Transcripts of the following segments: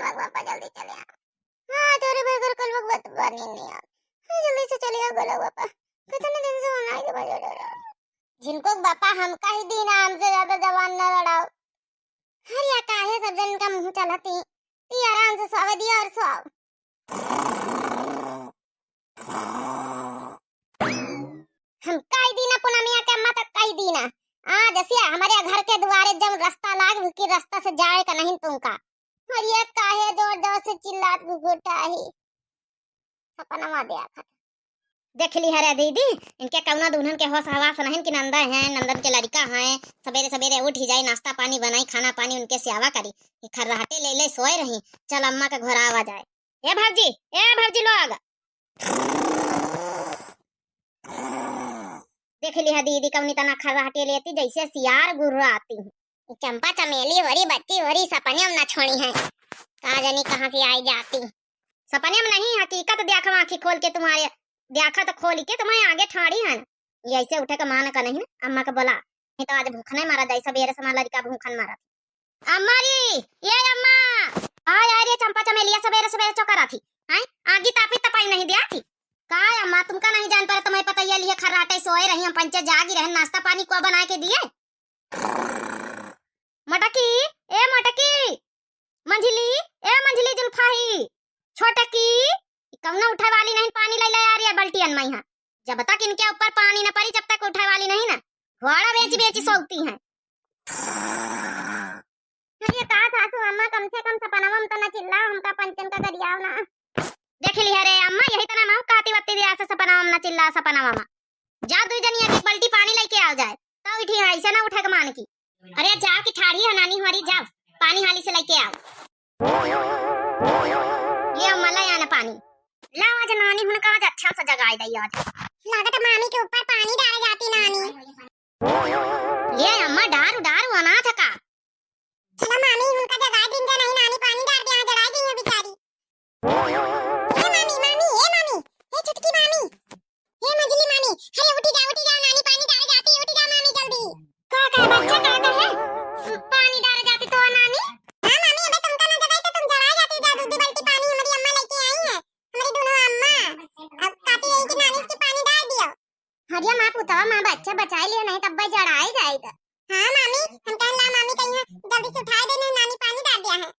भाग पापा जल्दी चले आओ। हाँ तेरे बगैर कल वक्त बनी नहीं आ। जल्दी से चले आओ बोलो पापा, कितने दिन से होना है भाई। जिनको पापा हमका ही दी ना, हमसे ज्यादा जवान न लड़ाओ। हर या का है सब जन का मुंह चलाती ती आराम से सोवे दिया और सोओ। हम काई दीना पुनमिया के अम्मा तक काई दीना। जैसे हमारे घर के द्वारे जब रास्ता लाग कि रास्ता से जाए का नहीं तुमका। और ये काहे जोर जोर से चिल्लात गुगुटा ही सपना मा दिया था। देख ली हरे दीदी, इनके कौना दुल्हन के होश हवास नहीं कि नंदा है, नंदन के लड़का है। सवेरे सवेरे उठ ही जाए, नाश्ता पानी बनाई, खाना पानी उनके सेवा करी, खर्राटे ले ले सोए रही। चल अम्मा का घर आवा जाए। ए भौजी लोग देख ली है दीदी कौनी तना खर्राटे लेती जैसे सियार गुर्राती हूँ। चंपा चमेली वरी बच्ची वरी सपने में न छोड़ी है, कहा जानी कहाँ से आई जाती। सपने में नहीं, हकीकत देखा आँखी खोल के, तुम्हारे देखा तो खोल के तुम्हारे आगे ठाड़ी है। ये ऐसे उठे का मान का नहीं ना, अम्मा का बोला नहीं तो आज भूखने मारा जाए। सवेरे से हमारा लड़का भूखन मारा। अम्मा री ये अम्मा आ यार, ये चंपा चमेलिया सवेरे सवेरे चौका थी हैं, आगी तापी तपाई नहीं दिया थी का अम्मा? तुमका नहीं जान पर तुम्हें पता ही है, खर्राटे सोए रही हम, पंचे जागी रहे, नाश्ता पानी को बना के दिए। मटकी ए मटकी, मंझली जुल्फाही, छोटकी कौना उठाए वाली नहीं, पानी ले ले यार ये बल्टियन में है। जब तक इनके ऊपर पानी न पड़ी जब तक उठाए वाली नहीं ना, घोड़ा बेच सोती हैं। ये का सासू अम्मा कम से कम सपना में तो न चिल्ला, हमका पंचन का गरियाव ना। देख ली अरे अम्मा यही तना मां काती वत्ती दिया से सपना में न चिल्ला। सपना मामा जा दुई जनिया एक बाल्टी पानी लेके आ जाए तो उठी है, ऐसे ना उठे के मान की। अरे जाओ की ठाड़ी है नानी हमारी, जाओ पानी हाली से लेके आओ। ये अम्मा ले आना पानी लाओ। आज नानी हुन का आज अच्छा सा जगाई दई। आज लागत मामी के ऊपर पानी डाल जाती नानी। ये अम्मा डारू अनाथ का। चलो मामी हुन का जगाई दिन नहीं, नानी पानी डाल दिया जगाई दी है बेचारी। ए चुटकी मामी, हे मजली मामी, अरे उठी जाओ नानी पानी डाल जाती है, उठी जाओ मामी जल्दी। का बच्चा का है पानी डाल जाती तो नानी। हां मामी अबे तुमका ना जगाई तो तुम जला जाती, जा दूसरी बाल्टी पानी हमारी अम्मा लेके आई है, हमारी दोनों अम्मा। अब काती है कि नानी इसके पानी डाल दियो। हरिया मां पुतवा मां बच्चा बचाई लिया नहीं तब भाई जड़ाई जाएगा। हां मामी हम कहला मामी कहीं जल्दी से उठाए देने, नानी पानी डाल दिया है।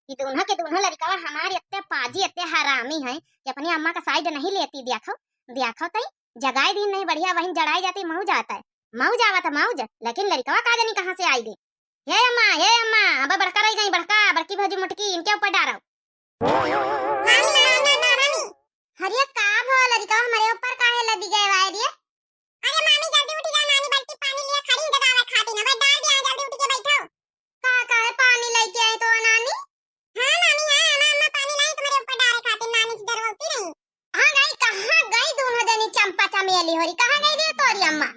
ये दोनों के दोनों लड़का हमारे इतने पाजी इतने हरामी हैं कि अपनी अम्मा का साइड नहीं लेती। देखो तई जगाई दिन नहीं बढ़िया वहीं जड़ाई जाती, मौज आता है, मौज आवा था मौज। लेकिन लड़का का जानी कहां से आई गई। हे अम्मा अब बड़का रही गई, बड़की भौजी मुटकी इनके ऊपर डारो। हरिया का भो लड़का हमारे ऊपर काहे लदी गए वायरिया। अरे मामी जल्दी उठ जा, नानी बाल्टी पानी लिए खड़ी जगह खाती ना, बस डाल दिया, जल्दी उठ के बैठो। का है पानी लेके आई तो नानी। हां नानी हां अम्मा पानी लाई तुम्हारे ऊपर डाले खाती, नानी से डरती नहीं। हां गई कहां गई दोनों जनी चंपा चमेली होरी, कहां गई रे तोरी अम्मा?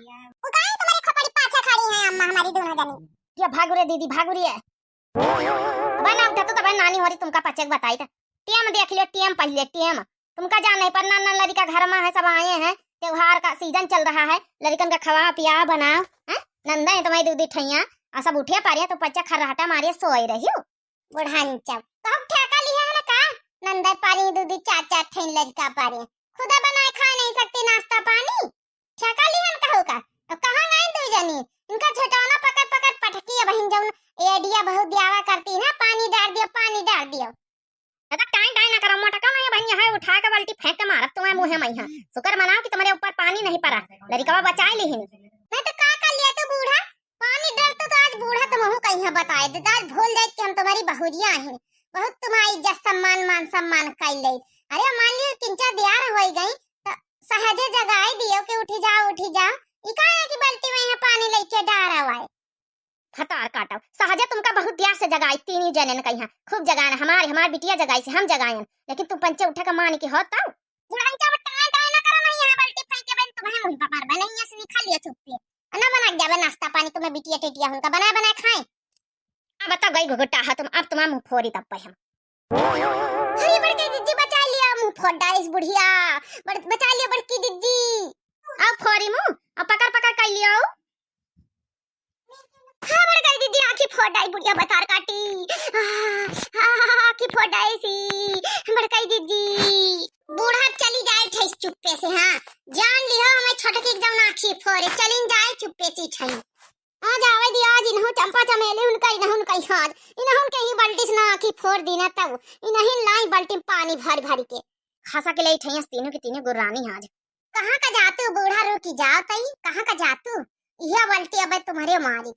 वो गई तुम्हारे खपड़ी पाछे खड़ी है अम्मा हमारी दोनों जनी। ये भागुरे दीदी भागुरी है। बना उठा तो तब नानी होरी तुमका पचक बताई था। टीएम देख लियो, टीएम पहले टीएम तुमका जान नहीं पर ना लड़का घर में है, सब आए हैं, त्योहार का सीजन चल रहा है, लड़कन का खवा पिया बनाओ हैं। नंदा है तुम्हारी दूधी ठैया आ सब उठे पारिया तो पच्चा खर्राटा मारिए सोई रही हो। बुढ़ान चप कब ठेका लिया है ना का नंदा पारी दूधी चाचा ठैन लड़का पारी खुदा बनाए खा नहीं सकती नाश्ता पानी, ठेका लिया ना कहू का। अब कहां गई दो जनी, इनका छोटाना पकड़ पटकी बहन जौन एडिया बहुत दियावा करती ना, पानी डाल दियो। अदा टाइम ना करो मोटा कम है भैया है, उठा के बाल्टी फेंक के मारब तुम्हारे मुंह में। हां शुक्र मनाओ कि तुम्हारे ऊपर पानी नहीं पड़ा, लड़का बचा ली। मैं तो का कर लिया तो बूढ़ा पानी डरतो तो आज बूढ़ा तुम हूं कहीं बताए दे, आज भूल जाए कि हम तुम्हारी बहुरिया हैं, बहुत तुम्हारी इज्जत सम्मान मान सम्मान कर ले। अरे मान लियो किंचा दियार होई गई तो सहजे जगाई दियो कि उठी जाओ इका है कि बाल्टी में यहाँ पानी लेके डारा हुआ है। फटार काटा सहजे तुमका बहुत दियार से जगाई, तीन जने ने कहीं खूब जगाना, हमारी बिटिया जगाई से हम जगाएं, लेकिन तुम पंचे उठा के मान की हो तब जुड़ंचा बटा टाई ना करो नहीं, यहाँ बाल्टी फेंक के बन तुम्हें मुंह पर मार बने यहाँ से निकाल लियो चुप्पी ना बना गया नाश्ता पानी तुम्हें बिटिया टेटिया उनका बना खाएं। अब बता गई घुघुटा है तुम, अब तुम्हारा मुंह फोड़ी तब पे हम। अरे बड़की दीदी बचा लिया, मुंह फोड़ डालिस बुढ़िया, बचा लिया बड़की दीदी। अब फोड़ी मुंह अब पकड़ कर लियो। हाँ बड़की दीदी आंखें फोड़ाई बुढ़िया बतार काटी की फोड़ाई सी बड़काई दीदी बूढ़ा चली जाए ठेस चुप्पे से। हां जान लियो मैं छटक एकदम आखी फोड़े चलिन जाए चुप्पे से ठई आ जावे दिया जिन्हों चंपा चमेली उनका इनहुन कई हाथ इनहुन के ही बाल्टी से ना आखी फोड़ दीना तब इनहिन लाई बाल्टी में पानी भर भर के खासा के ले ठई तीनों के तीनों गुरानी आज कहां का जातू बूढ़ा रुकी जाओ तई कहां का जातू यह बाल्टी अब तुम्हारे मारी